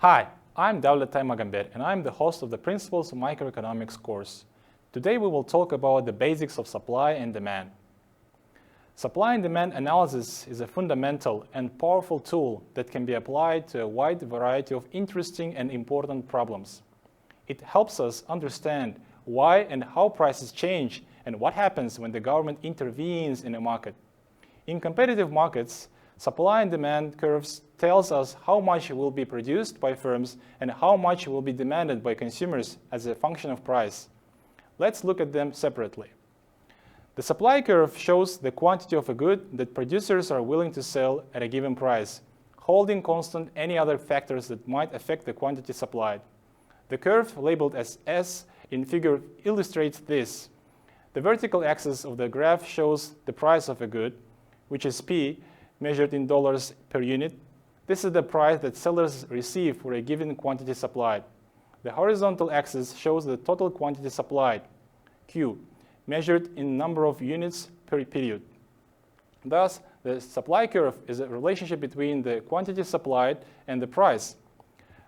Hi, I'm Davlet Taymagambet and I'm the host of the Principles of Microeconomics course. Today we will talk about the basics of supply and demand. Supply and demand analysis is a fundamental and powerful tool that can be applied to a wide variety of interesting and important problems. It helps us understand why and how prices change and what happens when the government intervenes in a market. In competitive markets, supply and demand curves tells us how much will be produced by firms and how much will be demanded by consumers as a function of price. Let's look at them separately. The supply curve shows the quantity of a good that producers are willing to sell at a given price, holding constant any other factors that might affect the quantity supplied. The curve labeled as S in figure illustrates this. The vertical axis of the graph shows the price of a good, which is P, measured in dollars per unit. This is the price that sellers receive for a given quantity supplied. The horizontal axis shows the total quantity supplied, Q, measured in number of units per period. Thus, the supply curve is a relationship between the quantity supplied and the price.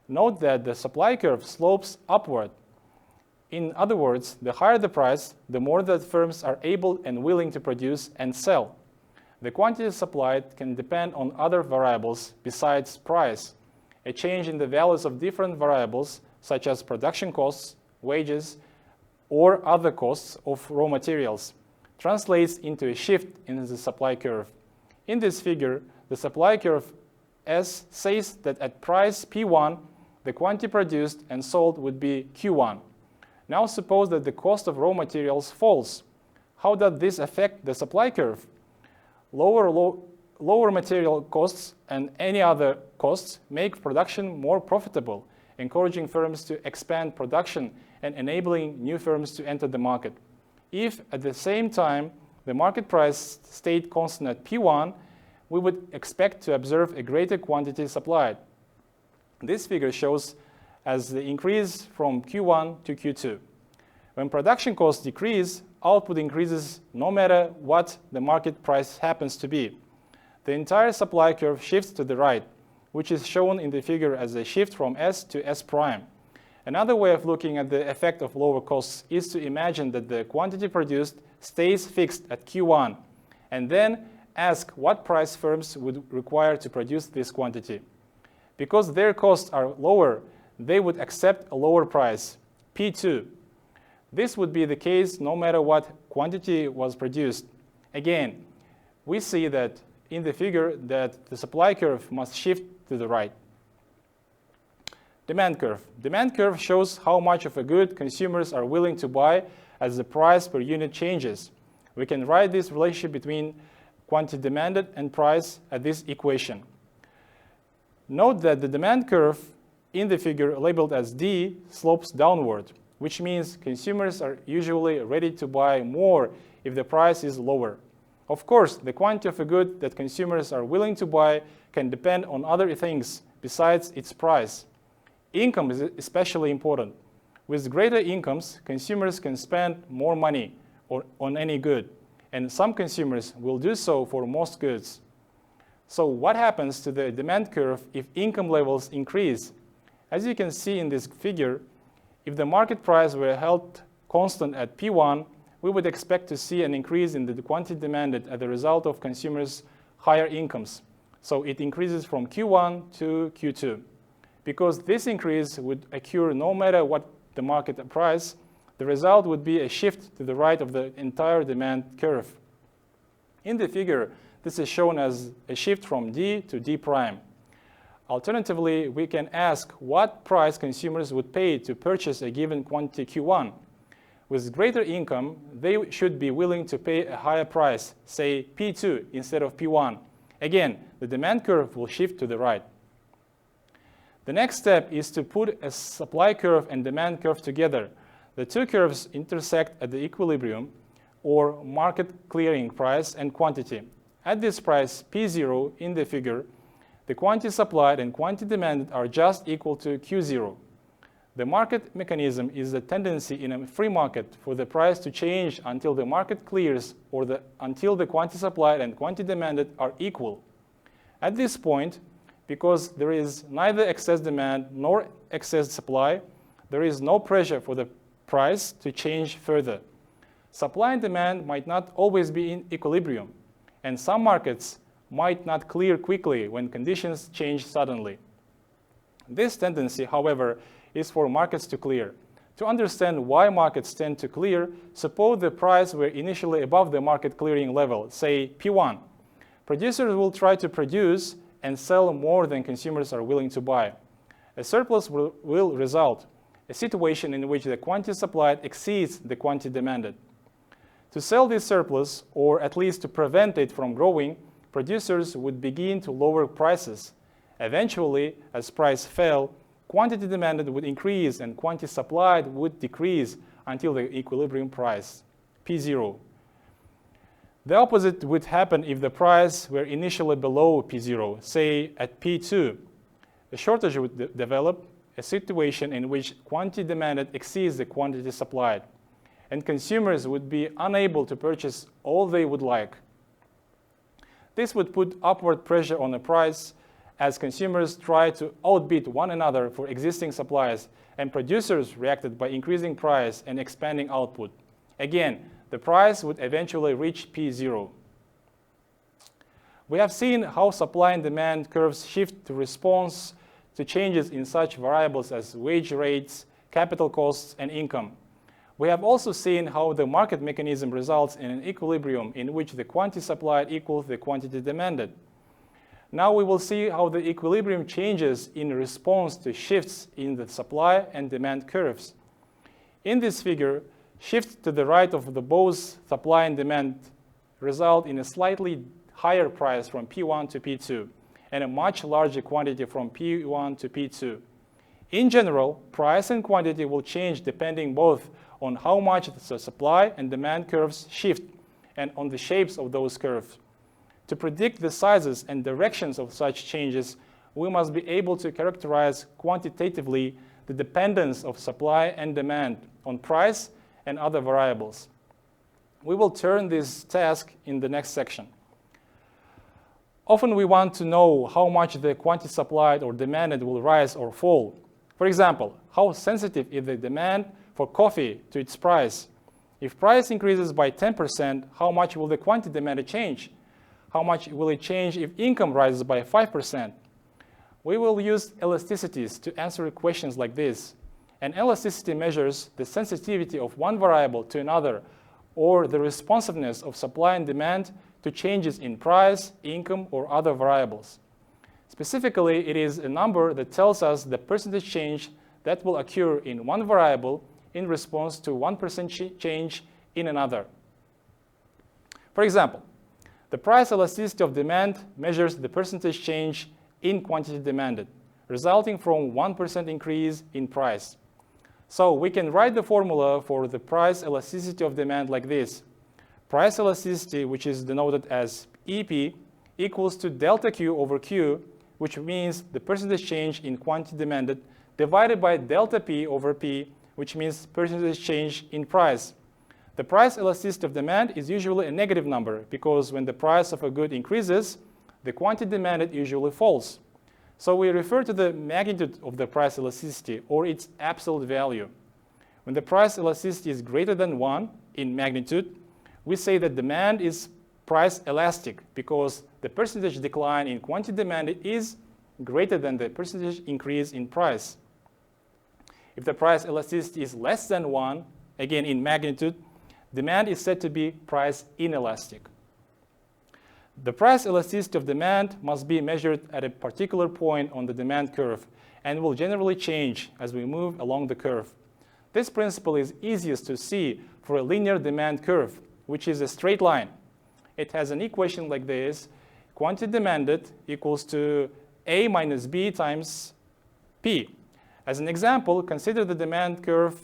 Note that the supply curve slopes upward. In other words, the higher the price, the more that firms are able and willing to produce and sell. The quantity supplied can depend on other variables besides price. A change in the values of different variables, such as production costs, wages, or other costs of raw materials, translates into a shift in the supply curve. In this figure, the supply curve S says that at price P1, the quantity produced and sold would be Q1. Now suppose that the cost of raw materials falls. How does this affect the supply curve? Lower material costs and any other costs make production more profitable, encouraging firms to expand production and enabling new firms to enter the market. If at the same time the market price stayed constant at P1, we would expect to observe a greater quantity supplied. This figure shows as the increase from Q1 to Q2. When production costs decrease, output increases no matter what the market price happens to be. The entire supply curve shifts to the right, which is shown in the figure as a shift from S to S prime. Another way of looking at the effect of lower costs is to imagine that the quantity produced stays fixed at Q1, and then ask what price firms would require to produce this quantity. Because their costs are lower, they would accept a lower price, P2. This would be the case no matter what quantity was produced. Again, we see that in the figure that the supply curve must shift to the right. Demand curve. Demand curve shows how much of a good consumers are willing to buy as the price per unit changes. We can write this relationship between quantity demanded and price at this equation. Note that the demand curve in the figure labeled as D slopes downward, which means consumers are usually ready to buy more if the price is lower. Of course, the quantity of a good that consumers are willing to buy can depend on other things besides its price. Income is especially important. With greater incomes, consumers can spend more money on any good, and some consumers will do so for most goods. So what happens to the demand curve if income levels increase? As you can see in this figure, if the market price were held constant at P1, we would expect to see an increase in the quantity demanded as a result of consumers' higher incomes. So it increases from Q1 to Q2. Because this increase would occur no matter what the market price, the result would be a shift to the right of the entire demand curve. In the figure, this is shown as a shift from D to D prime. Alternatively, we can ask what price consumers would pay to purchase a given quantity Q1. With greater income, they should be willing to pay a higher price, say P2 instead of P1. Again, the demand curve will shift to the right. The next step is to put a supply curve and demand curve together. The two curves intersect at the equilibrium, or market clearing price and quantity. At this price, P0 in the figure, the quantity supplied and quantity demanded are just equal to Q0. The market mechanism is the tendency in a free market for the price to change until the market clears or until the quantity supplied and quantity demanded are equal. At this point, because there is neither excess demand nor excess supply. There is no pressure for the price to change further. Supply and demand might not always be in equilibrium, and some markets might not clear quickly when conditions change suddenly. This tendency, however, is for markets to clear. To understand why markets tend to clear, suppose the price were initially above the market clearing level, say P1. Producers will try to produce and sell more than consumers are willing to buy. A surplus will result, a situation in which the quantity supplied exceeds the quantity demanded. To sell this surplus, or at least to prevent it from growing, producers would begin to lower prices. Eventually, as price fell, quantity demanded would increase and quantity supplied would decrease until the equilibrium price, P0. The opposite would happen if the price were initially below P0, say at P2. A shortage would develop, a situation in which quantity demanded exceeds the quantity supplied, and consumers would be unable to purchase all they would like. This would put upward pressure on the price as consumers try to outbid one another for existing supplies, and producers reacted by increasing price and expanding output. Again, the price would eventually reach P0. We have seen how supply and demand curves shift to response to changes in such variables as wage rates, capital costs, and income. We have also seen how the market mechanism results in an equilibrium in which the quantity supplied equals the quantity demanded. Now we will see how the equilibrium changes in response to shifts in the supply and demand curves. In this figure, shifts to the right of the both supply and demand result in a slightly higher price from P1 to P2 and a much larger quantity from P1 to P2. In general, price and quantity will change depending both on how much the supply and demand curves shift and on the shapes of those curves. To predict the sizes and directions of such changes, we must be able to characterize quantitatively the dependence of supply and demand on price and other variables. We will turn this task in the next section. Often we want to know how much the quantity supplied or demanded will rise or fall. For example, how sensitive is the demand for coffee to its price? If price increases by 10%, how much will the quantity demanded change? How much will it change if income rises by 5%? We will use elasticities to answer questions like this. An elasticity measures the sensitivity of one variable to another, or the responsiveness of supply and demand to changes in price, income, or other variables. Specifically, it is a number that tells us the percentage change that will occur in one variable in response to 1% change in another. For example, the price elasticity of demand measures the percentage change in quantity demanded, resulting from 1% increase in price. So we can write the formula for the price elasticity of demand like this. Price elasticity, which is denoted as EP, equals to delta Q over Q, which means the percentage change in quantity demanded, divided by delta P over P, which means percentage change in price. The price elasticity of demand is usually a negative number because when the price of a good increases, the quantity demanded usually falls. So we refer to the magnitude of the price elasticity or its absolute value. When the price elasticity is greater than 1 in magnitude, we say that demand is price elastic because the percentage decline in quantity demanded is greater than the percentage increase in price. If the price elasticity is less than 1, again in magnitude, demand is said to be price inelastic. The price elasticity of demand must be measured at a particular point on the demand curve and will generally change as we move along the curve. This principle is easiest to see for a linear demand curve, which is a straight line. It has an equation like this: quantity demanded equals to A minus B times P. As an example, consider the demand curve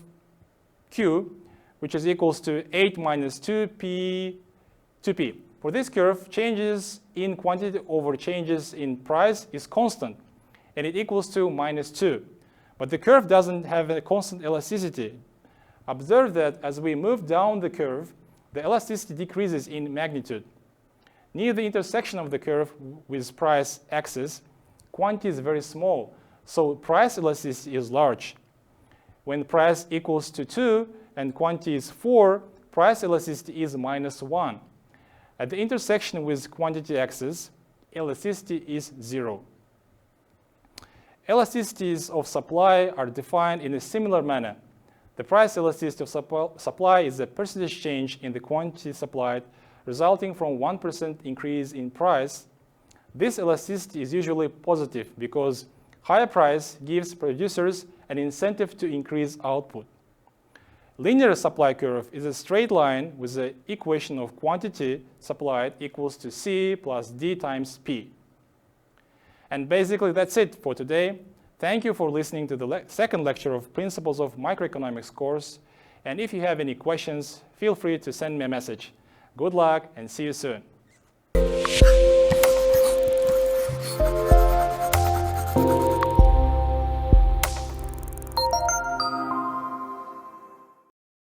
Q, which is equals to 8 minus 2P. For this curve, changes in quantity over changes in price is constant, and it equals to minus 2. But the curve doesn't have a constant elasticity. Observe that as we move down the curve, the elasticity decreases in magnitude. Near the intersection of the curve with price axis, quantity is very small, so price elasticity is large. When price equals to 2 and quantity is 4, price elasticity is -1. At the intersection with quantity axis, elasticity is 0. Elasticities of supply are defined in a similar manner. The price elasticity of supply is the percentage change in the quantity supplied resulting from 1% increase in price. This elasticity is usually positive because higher price gives producers an incentive to increase output. Linear supply curve is a straight line with the equation of quantity supplied equals to C plus D times P. And basically that's it for today. Thank you for listening to the second lecture of Principles of Microeconomics course. And if you have any questions, feel free to send me a message. Good luck and see you soon.